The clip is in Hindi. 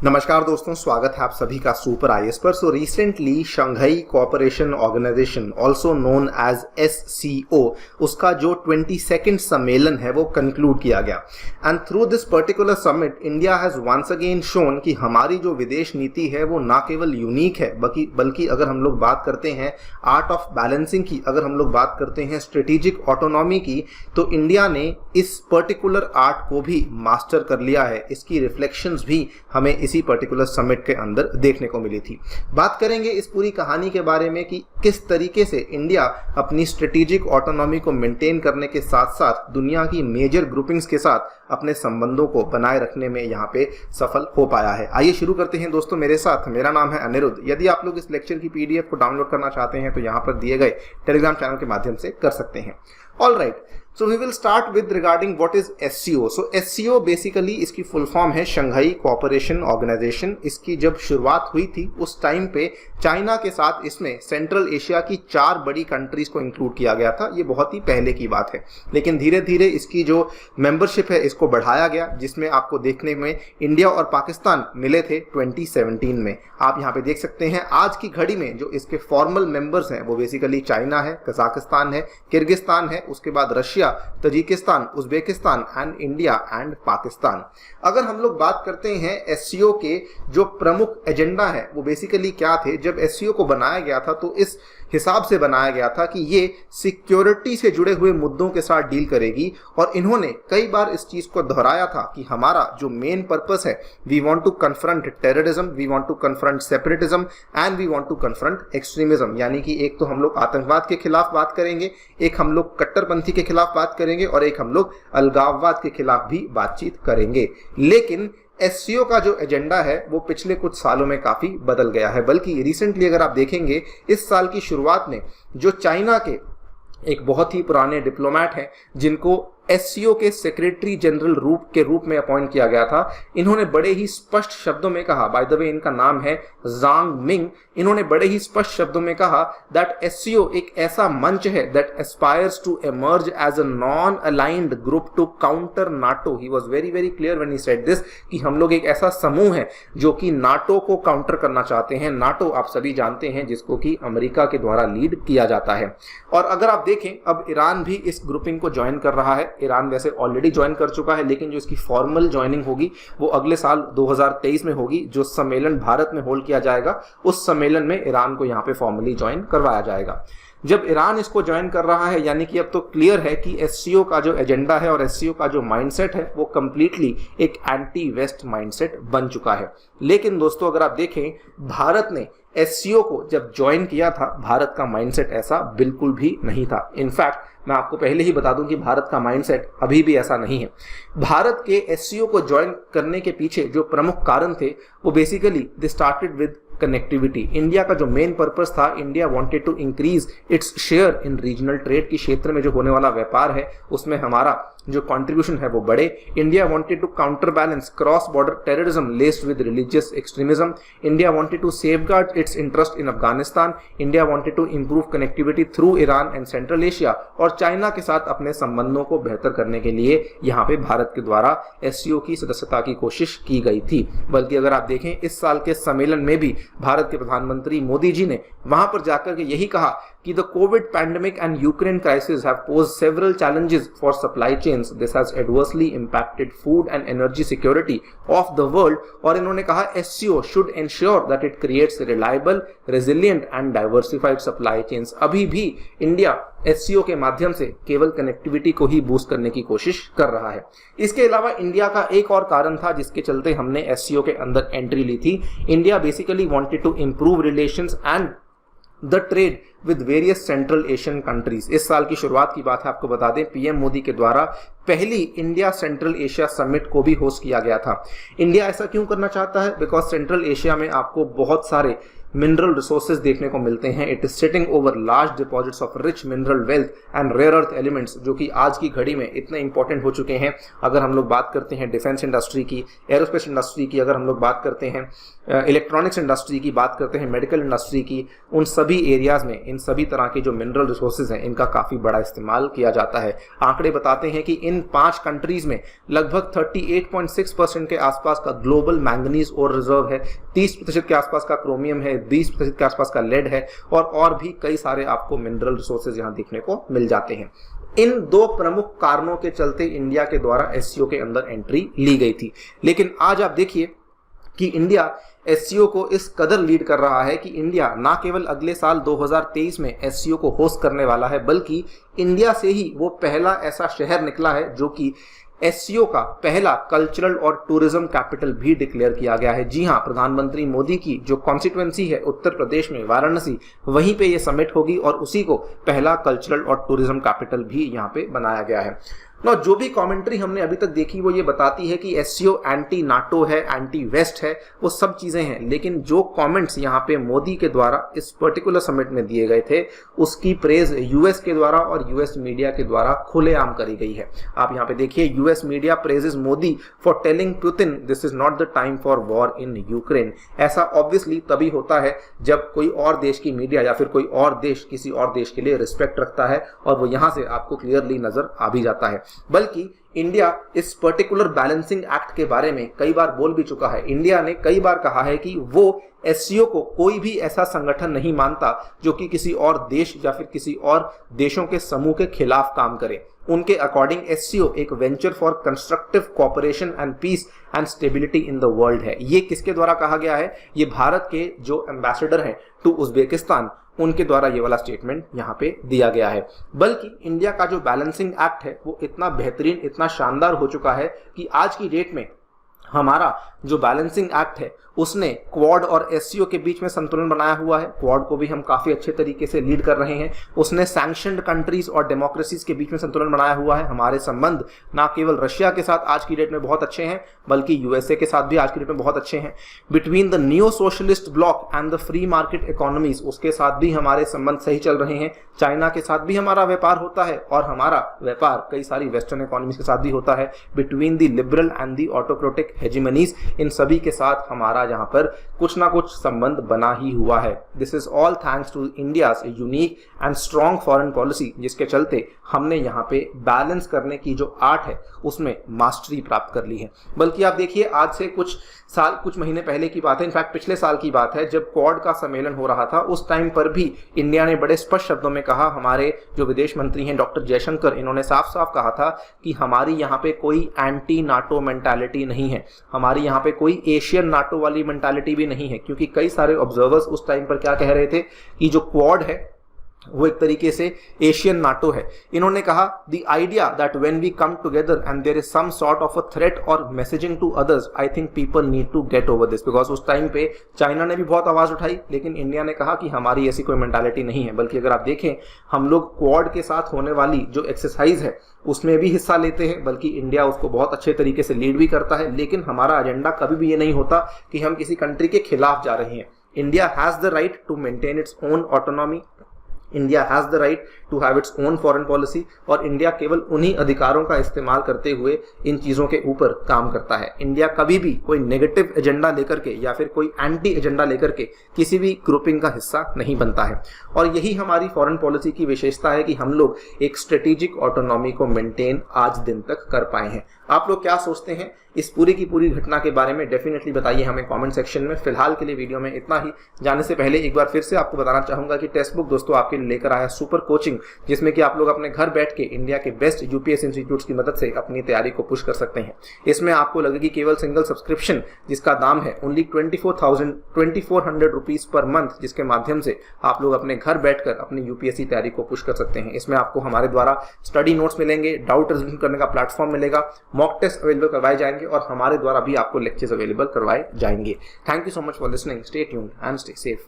नमस्कार दोस्तों, स्वागत है आप सभी का सुपर आईएएस पर। So recently Shanghai cooperation organisation also known as SCO, उसका जो 22nd सम्मेलन है वो कंक्लूड किया गया। And through this particular summit India has once again shown कि हमारी जो विदेश नीति है वो ना केवल यूनिक है बल्कि अगर हम लोग बात करते हैं आर्ट ऑफ बैलेंसिंग की, अगर हम लोग बात करते हैं स्ट्रेटेजिक ऑटोनॉमी की, तो इंडिया ने इस पर्टिकुलर आर्ट को भी मास्टर कर लिया है। इसकी रिफ्लेक्शंस भी हमें इसी पर्टिकुलर समिट के अंदर देखने को मिली थी। बात करेंगे इस पूरी कहानी के बारे में कि किस तरीके से इंडिया अपनी स्ट्रेटेजिक ऑटोनॉमी को मेंटेन करने के साथ साथ दुनिया की मेजर ग्रुपिंग्स के साथ अपने संबंधों को बनाए रखने में यहाँ पे सफल हो पाया है। आइए शुरू करते हैं दोस्तों मेरे साथ। मेरा नाम है अनिरुद्ध। यदि आप लोग इस लेक्चर की PDF को डाउनलोड करना चाहते हैं तो यहाँ पर दिए गए टेलीग्राम चैनल के माध्यम से कर सकते हैं। All right, so we will start with regarding what is SCO. So SCO basically इसकी फुल फॉर्म है शंघाई कोऑपरेशन ऑर्गेनाइजेशन। इसकी जब शुरुआत हुई थी उस टाइम पे चाइना के साथ इसमें सेंट्रल एशिया की 4 बड़ी कंट्रीज को इंक्लूड किया गया था। ये बहुत ही पहले की बात है, लेकिन धीरे धीरे इसकी जो मेंबरशिप है इसको बढ़ाया गया, जिसमें आपको देखने में इंडिया और पाकिस्तान मिले थे 2017 में। आप यहाँ पे देख सकते हैं आज की घड़ी में जो इसके फॉर्मल मेंबर्स हैं वो बेसिकली चाइना है, कजाकिस्तान है, किर्गिस्तान है, उसके बाद Russia, Tajikistan, Uzbekistan and India and Pakistan. अगर हम लोग बात करते हैं SCO के जो प्रमुख एजेंडा है वो बेसिकली क्या थे। जब SCO को बनाया गया था तो इस हिसाब से बनाया गया था कि ये सिक्योरिटी से जुड़े हुए मुद्दों के साथ डील करेगी, और इन्होंने कई बार इस चीज को दोहराया था कि हमारा जो मेन पर्पस है, we want to confront terrorism, we want to confront separatism and we want to confront extremism. यानी कि एक तो हम लोग आतंकवाद के खिलाफ बात करेंगे, एक हम लोग कट्टरपंथी के खिलाफ बात करेंगे और एक हम लोग अलगाववाद के खिलाफ भी बातचीत करेंगे। लेकिन SCO का जो एजेंडा है वो पिछले कुछ सालों में काफी बदल गया है। बल्कि रिसेंटली अगर आप देखेंगे इस साल की शुरुआत में जो चाइना के एक बहुत ही पुराने डिप्लोमेट हैं जिनको SCO के सेक्रेटरी जनरल के रूप में अपॉइंट किया गया था, इन्होंने बड़े ही स्पष्ट शब्दों में कहा, बाय द वे इनका नाम है ज़ांग मिंग, इन्होंने बड़े ही स्पष्ट शब्दों में कहा दैट SCO एक ऐसा मंच है that aspires to emerge as a non aligned group to counter NATO. He was very very clear when he said this कि हम लोग एक ऐसा समूह है जो कि नाटो को काउंटर करना चाहते हैं। नाटो आप सभी जानते हैं जिसको कि अमेरिका के द्वारा लीड किया जाता है। और अगर आप देखें अब ईरान भी इस ग्रुपिंग को ज्वाइन कर रहा है। ईरान वैसे ऑलरेडी ज्वाइन कर चुका है, लेकिन जो इसकी फॉर्मल ज्वाइनिंग होगी वो अगले साल 2023 में होगी। जो सम्मेलन भारत में होल्ड किया जाएगा उस सम्मेलन में ईरान को यहाँ पे फॉर्मली ज्वाइन करवाया जाएगा। जब ईरान इसको ज्वाइन कर रहा है यानी कि अब तो क्लियर है कि SCO का जो एजेंडा है और SCO का जो माइंडसेट है वो कंप्लीटली एक एंटी वेस्ट माइंडसेट बन चुका है। लेकिन दोस्तों अगर आप देखें भारत ने SCO को जब ज्वाइन किया था, भारत का माइंडसेट ऐसा बिल्कुल भी नहीं था। इनफैक्ट मैं आपको पहले ही बता दूं कि भारत का माइंडसेट अभी भी ऐसा नहीं है। भारत के SCO को ज्वाइन करने के पीछे जो प्रमुख कारण थे वो basically they started with connectivity. India का जो मेन पर्पस था, India wanted to increase its share in regional trade की क्षेत्र में जो होने वाला व्यापार है उसमें हमारा जो कंट्रीब्यूशन है वो बढ़े। India wanted to counterbalance cross border terrorism laced with religious extremism. India wanted to safeguard its interest in Afghanistan. India wanted to improve connectivity through Iran and Central Asia, और चाइना के साथ अपने संबंधों को बेहतर करने के लिए यहाँ पे भारत के द्वारा SCO की सदस्यता की कोशिश की गई थी। बल्कि अगर आप देखें इस साल के सम्मेलन में भी भारत के प्रधानमंत्री मोदी जी ने वहां पर जाकर के यही कहा कि the Covid pandemic and Ukraine crisis have posed several challenges for supply chains. This has adversely impacted food and energy security of the world. और इन्होंने कहा SCO should ensure that it creates reliable, resilient and diversified supply chains. अभी भी इंडिया SCO के माध्यम से केवल कनेक्टिविटी को ही बूस्ट करने की कोशिश कर रहा है। इसके अलावा इंडिया का एक और कारण था जिसके चलते हमने SCO के अंदर एंट्री ली थी। India basically wanted to improve relations and the trade with various Central Asian countries. इस साल की शुरुआत की बात है, आपको बता दें PM मोदी के द्वारा पहली इंडिया सेंट्रल एशिया समिट को भी होस्ट किया गया था। इंडिया ऐसा क्यों करना चाहता है? बिकॉज सेंट्रल एशिया में आपको बहुत सारे मिनरल रिसोर्सेज देखने को मिलते हैं। It is sitting over large deposits of rich mineral wealth and rare earth elements, जो कि आज की घड़ी में इतने इंपॉर्टेंट हो चुके हैं। अगर हम लोग बात करते हैं डिफेंस इंडस्ट्री की, एरोस्पेस इंडस्ट्री की, अगर हम लोग बात करते हैं इलेक्ट्रॉनिक्स इंडस्ट्री की, बात करते हैं मेडिकल इंडस्ट्री की, उन सभी एरियाज में इन सभी तरह के जो मिनरल रिसोर्सेज हैं इनका काफ़ी बड़ा इस्तेमाल किया जाता है। आंकड़े बताते हैं कि इन 5 कंट्रीज़ में लगभग 38.6% के आसपास का ग्लोबल मैंगनीज और रिजर्व है, 30% के आसपास का क्रोमियम है, 20% के आसपास का लेड है और भी कई सारे आपको मिनरल रिसोर्सेज यहाँ देखने को मिल जाते हैं। इन 2 प्रमुख कारणों के चलते इंडिया के द्वारा एससीओ के अंदर एंट्री ली गई थी। लेकिन आज आप देखिए कि इंडिया एससीओ को इस कदर लीड कर रहा है कि इंडिया ना केवल अगले साल 2023 में एससीओ को होस्ट करने वाला है, बल्कि इंडिया से ही वो पहला ऐसा शहर निकला है जो कि एससीओ का पहला कल्चरल और टूरिज्म कैपिटल भी डिक्लेयर किया गया है। जी हां, प्रधानमंत्री मोदी की जो कॉन्स्टिट्यूएंसी है उत्तर प्रदेश में वाराणसी, वहीं पे ये समिट होगी और उसी को पहला कल्चरल और टूरिज्म कैपिटल भी यहाँ पे बनाया गया है। ना जो भी कमेंट्री हमने अभी तक देखी वो ये बताती है कि एससीओ एंटी नाटो है, एंटी वेस्ट है, वो सब चीजें हैं, लेकिन जो कमेंट्स यहाँ पे मोदी के द्वारा इस पर्टिकुलर समिट में दिए गए थे उसकी प्रेज यूएस के द्वारा और यूएस मीडिया के द्वारा खुलेआम करी गई है। आप यहाँ पे देखिए, US media praises Modi for telling Putin this is not the time for war in Ukraine. ऐसा ऑब्वियसली तभी होता है जब कोई और देश की मीडिया या फिर कोई और देश किसी और देश के लिए रिस्पेक्ट रखता है, और वो यहाँ से आपको क्लियरली नजर आ भी जाता है। बल्कि इंडिया इस पर्टिकुलर बैलेंसिंग एक्ट के बारे में कई बार बोल भी चुका है। इंडिया ने कई बार कहा है कि वो एससीओ को कोई भी ऐसा संगठन नहीं मानता जो कि किसी और देश या फिर किसी और देशों के समूह के खिलाफ काम करे। उनके अकॉर्डिंग एससीओ एक venture for constructive cooperation and peace and stability in the world है। ये किसके द्वारा कहा गया है? ये भारत के जो एम्बेसडर हैं टू उज्बेकिस्तान, उनके द्वारा ये वाला स्टेटमेंट यहाँ पे दिया गया है। बल्कि इंडिया का जो बैलेंसिंग एक्ट है वो इतना बेहतरीन, इतना शानदार हो चुका है कि आज की डेट में हमारा जो बैलेंसिंग एक्ट है उसने क्वाड और एससीओ के बीच में संतुलन बनाया हुआ है। क्वाड को भी हम काफी अच्छे तरीके से लीड कर रहे हैं। उसने सैंक्शनड कंट्रीज और डेमोक्रेसीज के बीच में संतुलन बनाया हुआ है। हमारे संबंध ना केवल रशिया के साथ आज की डेट में बहुत अच्छे हैं, बल्कि यूएसए के साथ भी आज की डेट में बहुत अच्छे हैं। Between the neo socialist block and the free market economies, उसके साथ भी हमारे संबंध सही चल रहे हैं। चाइना के साथ भी हमारा व्यापार होता है और हमारा व्यापार कई सारी वेस्टर्न इकोनॉमीज के साथ भी होता है। Between the liberal and the autocratic hegemonies, इन सभी के साथ हमारा यहाँ पर कुछ ना कुछ संबंध बना ही हुआ है। This is all thanks to India's unique and strong foreign policy, जिसके चलते हमने यहाँ पे बैलेंस करने की जो आर्ट है उसमें मास्टरी प्राप्त कर ली है। बल्कि आप देखिए, आज से कुछ महीने पहले की बात है, इनफैक्ट पिछले साल की बात है, जब क्वाड का सम्मेलन हो रहा था, उस टाइम पर भी इंडिया ने बड़े स्पष्ट शब्दों में कहा, हमारे जो विदेश मंत्री हैं डॉक्टर जयशंकर, इन्होंने साफ साफ कहा था कि हमारी यहाँ पे कोई एंटी नाटो मेंटालिटी नहीं है, हमारी यहाँ पे कोई एशियन नाटो वाली मेंटालिटी भी नहीं है। क्योंकि कई सारे ऑब्जर्वर्स उस टाइम पर क्या कह रहे थे कि जो क्वाड है वो एक तरीके से एशियन नाटो है। इन्होंने कहा, the idea that when we come together and there is some sort of a threat और messaging to others, I think people need to get over this. Because उस टाइम पे चाइना ने भी बहुत आवाज उठाई, लेकिन इंडिया ने कहा कि हमारी ऐसी कोई मेंटालिटी नहीं है। बल्कि अगर आप देखें, हम लोग क्वाड के साथ होने वाली जो एक्सरसाइज है उसमें भी हिस्सा लेते हैं, बल्कि इंडिया उसको बहुत अच्छे तरीके से लीड भी करता है। लेकिन हमारा एजेंडा कभी भी ये नहीं होता कि हम किसी कंट्री के खिलाफ जा रहे हैं। India has the right to maintain its own autonomy, India has the right to have its own foreign policy, और इंडिया केवल उन्हीं अधिकारों का इस्तेमाल करते हुए इन चीज़ों के ऊपर काम करता है। इंडिया कभी भी कोई नेगेटिव एजेंडा लेकर के या फिर कोई एंटी एजेंडा लेकर के किसी भी ग्रुपिंग का हिस्सा नहीं बनता है। और यही हमारी फॉरेन पॉलिसी की विशेषता है कि हम लोग एक स्ट्रेटेजिक ऑटोनॉमी को मेंटेन आज दिन तक कर पाए हैं। आप लोग क्या सोचते हैं इस पूरी की पूरी घटना के बारे में? डेफिनेटली बताइए हमें कमेंट सेक्शन में। फिलहाल के लिए वीडियो में इतना ही। जाने से पहले एक बार फिर से आपको बताना चाहूंगा कि टेक्स्ट बुक दोस्तों आपके लिए लेकर आया सुपर कोचिंग, जिसमें कि आप लोग अपने घर बैठ के इंडिया के बेस्ट यूपीएससी इंस्टीट्यूट्स की मदद से अपनी तैयारी को पुश कर सकते हैं। इसमें आपको लगेगी केवल सिंगल सब्सक्रिप्शन, जिसका दाम है ओनली 2400 रुपीज पर मंथ, जिसके माध्यम से आप लोग अपने घर बैठकर अपनी यूपीएससी तैयारी को पुश कर सकते हैं। इसमें आपको हमारे द्वारा स्टडी नोट्स मिलेंगे, डाउट रिजोल्व करने का प्लेटफॉर्म मिलेगा, मॉक टेस्ट अवेलेबल करवाए जाएंगे और हमारे द्वारा भी आपको लेक्चर्स अवेलेबल करवाए जाएंगे। Thank you so much for listening. Stay tuned and stay safe.